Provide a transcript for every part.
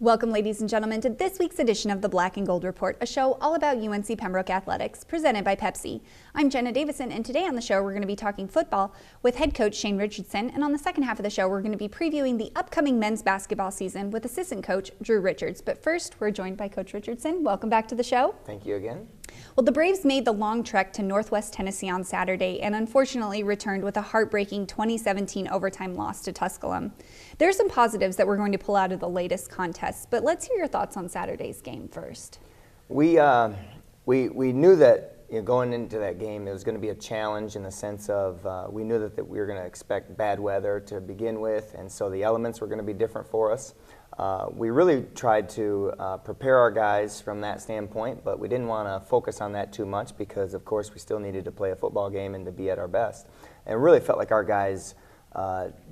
Welcome, ladies and gentlemen, to this week's edition of the Black and Gold Report, a show all about UNC Pembroke athletics, presented by Pepsi. I'm Jenna Davison, and today on the show we're going to be talking football with head coach Shane Richardson, and on the second half of the show we're going to be previewing the upcoming men's basketball season with assistant coach Drew Richards. But first, we're joined by Coach Richardson. Welcome back to the show. Thank you again. Well, the Braves made the long trek to Northwest Tennessee on Saturday and unfortunately returned with a heartbreaking 2017 overtime loss to Tusculum. There are some positives that we're going to pull out of the latest contest, but let's hear your thoughts on Saturday's game first. We knew that going into that game it was going to be a challenge in the sense of we knew that we were going to expect bad weather to begin with, and so the elements were going to be different for us. We really tried to prepare our guys from that standpoint, but we didn't want to focus on that too much because, of course, we still needed to play a football game and to be at our best. And it really felt like our guys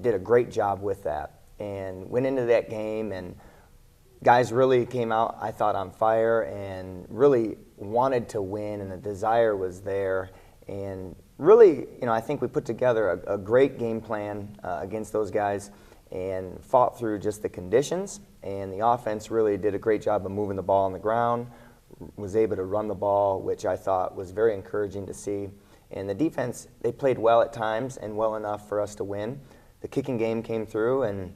did a great job with that and went into that game, and guys really came out, I thought, on fire and really wanted to win, and the desire was there. And really, I think we put together a great game plan against those guys and fought through just the conditions, and the offense really did a great job of moving the ball on the ground, was able to run the ball, which I thought was very encouraging to see. And the defense, they played well at times and well enough for us to win. The kicking game came through, and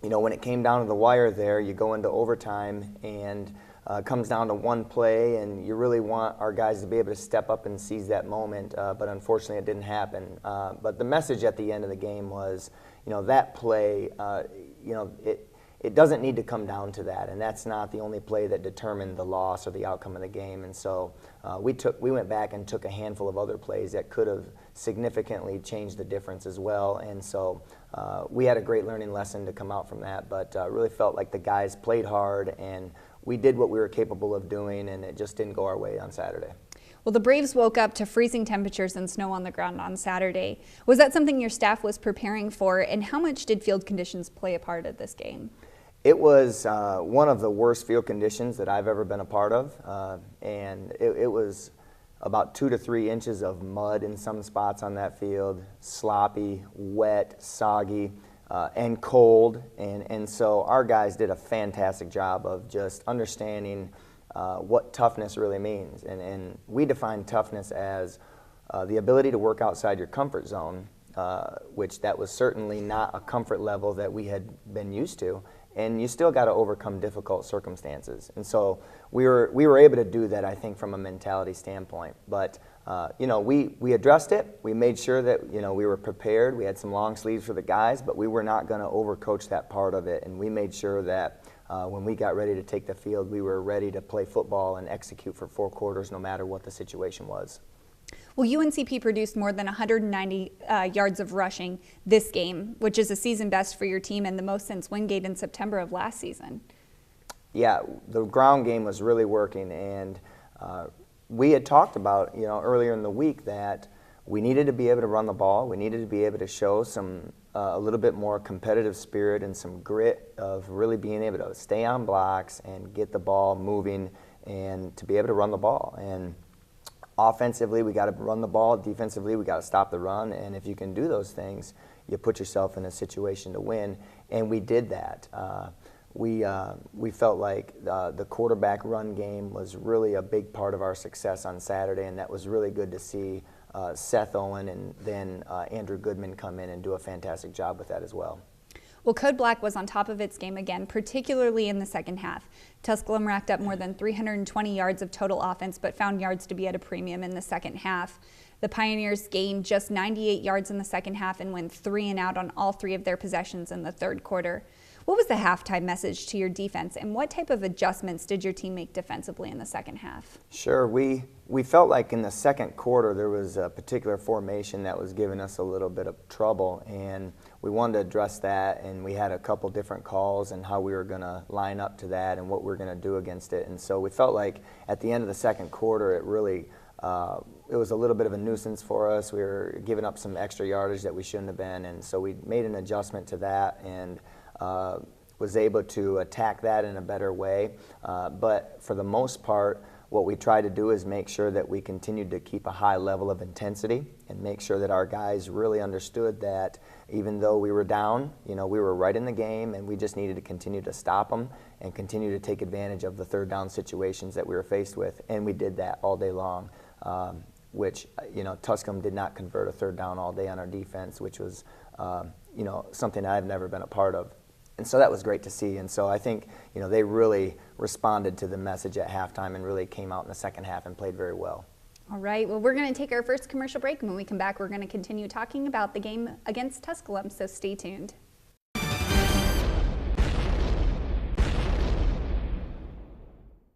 when it came down to the wire there, you go into overtime and it comes down to one play, and you really want our guys to be able to step up and seize that moment, but unfortunately it didn't happen. But the message at the end of the game was, that play, it doesn't need to come down to that, and that's not the only play that determined the loss or the outcome of the game. And so we went back and took a handful of other plays that could have significantly changed the difference as well. And so we had a great learning lesson to come out from that, but really felt like the guys played hard and we did what we were capable of doing, and it just didn't go our way on Saturday. Well, the Braves woke up to freezing temperatures and snow on the ground on Saturday. Was that something your staff was preparing for, and how much did field conditions play a part of this game? It was one of the worst field conditions that I've ever been a part of, and it was about 2 to 3 inches of mud in some spots on that field, sloppy, wet, soggy, and cold, and so our guys did a fantastic job of just understanding what toughness really means. And we define toughness as the ability to work outside your comfort zone, which that was certainly not a comfort level that we had been used to. And you still got to overcome difficult circumstances. And so we were able to do that, I think, from a mentality standpoint. But we addressed it. We made sure that we were prepared. We had some long sleeves for the guys, but we were not going to overcoach that part of it. And we made sure that when we got ready to take the field, we were ready to play football and execute for 4 quarters, no matter what the situation was. Well, UNCP produced more than 190 yards of rushing this game, which is a season best for your team and the most since Wingate in September of last season. Yeah, the ground game was really working, and we had talked about earlier in the week that we needed to be able to run the ball. We needed to be able to show some a little bit more competitive spirit and some grit of really being able to stay on blocks and get the ball moving and to be able to run the ball. And offensively, we got to run the ball. Defensively, we got to stop the run. And if you can do those things, you put yourself in a situation to win. And we did that. We felt like the quarterback run game was really a big part of our success on Saturday, and that was really good to see Seth Owen and then Andrew Goodman come in and do a fantastic job with that as well. Well, Code Black was on top of its game again, particularly in the second half. Tusculum racked up more than 320 yards of total offense, but found yards to be at a premium in the second half. The Pioneers gained just 98 yards in the second half and went 3 and out on all 3 of their possessions in the third quarter. What was the halftime message to your defense, and what type of adjustments did your team make defensively in the second half? Sure. We felt like in the second quarter there was a particular formation that was giving us a little bit of trouble, and we wanted to address that, and we had a couple different calls and how we were going to line up to that and what we were going to do against it. And so we felt like at the end of the second quarter it really it was a little bit of a nuisance for us. We were giving up some extra yardage that we shouldn't have been, and so we made an adjustment to that and was able to attack that in a better way. But for the most part, what we tried to do is make sure that we continued to keep a high level of intensity and make sure that our guys really understood that even though we were down, we were right in the game, and we just needed to continue to stop them and continue to take advantage of the third down situations that we were faced with. And we did that all day long, which, Tusculum did not convert a third down all day on our defense, which was, something I've never been a part of. And so that was great to see. And so I think, they really responded to the message at halftime and really came out in the second half and played very well. All right, well, we're going to take our first commercial break, and when we come back, we're going to continue talking about the game against Tusculum, so stay tuned.